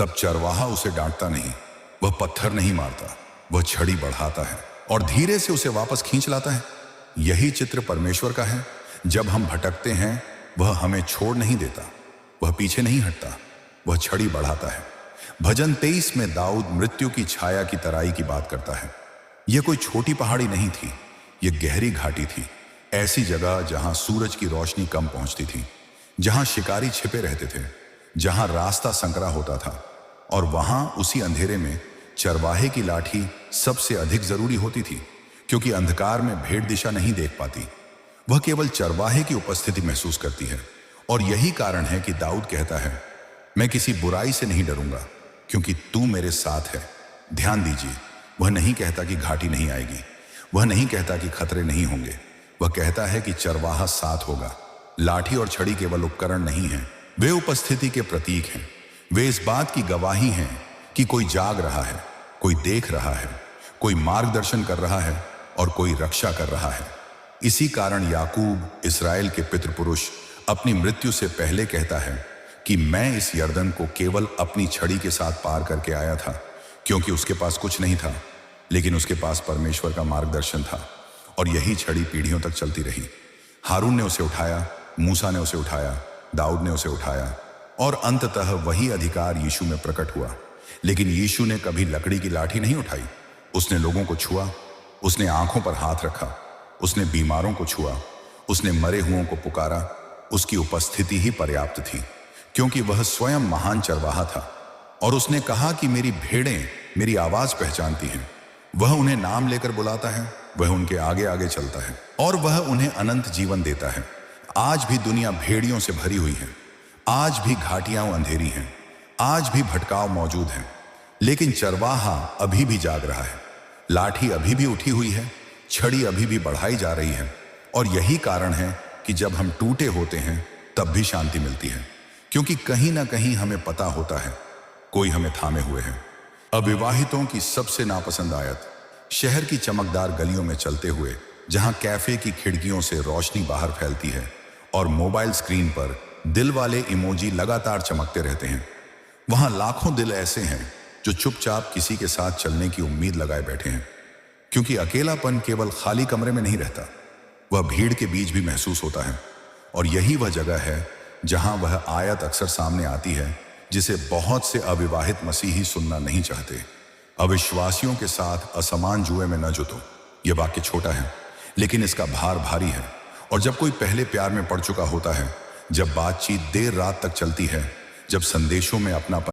तब चरवाहा उसे डांटता नहीं, वह पत्थर नहीं मारता, वह छड़ी बढ़ाता है और धीरे से उसे वापस खींच लाता है। यही चित्र परमेश्वर का है। जब हम भटकते हैं वह हमें छोड़ नहीं देता, वह पीछे नहीं हटता, वह छड़ी बढ़ाता है। भजन 23 में दाऊद मृत्यु की छाया की तराई की बात करता है। यह कोई छोटी पहाड़ी नहीं थी, यह गहरी घाटी थी, ऐसी जगह जहां सूरज की रोशनी कम पहुंचती थी, जहां शिकारी छिपे रहते थे, जहां रास्ता संकरा होता था। और वहां उसी अंधेरे में चरवाहे की लाठी सबसे अधिक जरूरी होती थी, क्योंकि अंधकार में भेड़ दिशा नहीं देख पाती, वह केवल चरवाहे की उपस्थिति महसूस करती है। और यही कारण है कि दाऊद कहता है, मैं किसी बुराई से नहीं डरूंगा क्योंकि तू मेरे साथ है। ध्यान दीजिए, वह नहीं कहता कि घाटी नहीं आएगी, वह नहीं कहता कि खतरे नहीं होंगे, वह कहता है कि चरवाहा साथ होगा। लाठी और छड़ी केवल उपकरण नहीं हैं, वे उपस्थिति के प्रतीक हैं। वे इस बात की गवाही हैं कि कोई जाग रहा है, कोई देख रहा है, कोई मार्गदर्शन कर रहा है और कोई रक्षा कर रहा है। इसी कारण याकूब, इस्राएल के पितृपुरुष, अपनी मृत्यु से पहले कहता है कि मैं इस यर्दन को केवल अपनी छड़ी के साथ पार करके आया था, क्योंकि उसके पास कुछ नहीं था, लेकिन उसके पास परमेश्वर का मार्गदर्शन था। और यही छड़ी पीढ़ियों तक चलती रही। हारून ने उसे उठाया, मूसा ने उसे उठाया, दाऊद ने उसे उठाया और अंततः वही अधिकार यीशु में प्रकट हुआ। लेकिन यीशु ने कभी लकड़ी की लाठी नहीं उठाई, उसने लोगों को छुआ, उसने आंखों पर हाथ रखा, उसने बीमारों को छुआ, उसने मरे हुओं को पुकारा। उसकी उपस्थिति ही पर्याप्त थी, क्योंकि वह स्वयं महान चरवाहा था। और उसने कहा कि मेरी भेड़ें मेरी आवाज पहचानती हैं। वह उन्हें नाम लेकर बुलाता है, वह उनके आगे आगे चलता है और वह उन्हें अनंत जीवन देता है। आज भी दुनिया भेड़ियों से भरी हुई है, आज भी घाटियां अंधेरी हैं, आज भी भटकाव मौजूद है, लेकिन चरवाहा अभी भी जाग रहा है। लाठी अभी भी उठी हुई है, छड़ी अभी भी बढ़ाई जा रही है। और यही कारण है कि जब हम टूटे होते हैं तब भी शांति मिलती है, क्योंकि कहीं ना कहीं हमें पता होता है कोई हमें थामे हुए है। अविवाहितों की सबसे नापसंद आयत, शहर की चमकदार गलियों में चलते हुए, जहां कैफे की खिड़कियों से रोशनी बाहर फैलती है और मोबाइल स्क्रीन पर दिल वाले इमोजी लगातार चमकते रहते हैं, वहां लाखों दिल ऐसे हैं जो चुपचाप किसी के साथ चलने की उम्मीद लगाए बैठे हैं। क्योंकि अकेलापन केवल खाली कमरे में नहीं रहता, वह भीड़ के बीच भी महसूस होता है। और यही वह जगह है जहां वह आयत अक्सर सामने आती है जिसे बहुत से अविवाहित मसीही सुनना नहीं चाहते। अविश्वासियों के साथ असमान जुए में न जुटो। यह वाक्य छोटा है, लेकिन इसका भार भारी है। और जब कोई पहले प्यार में पड़ चुका होता है, जब बातचीत देर रात तक चलती है, जब संदेशों में अपना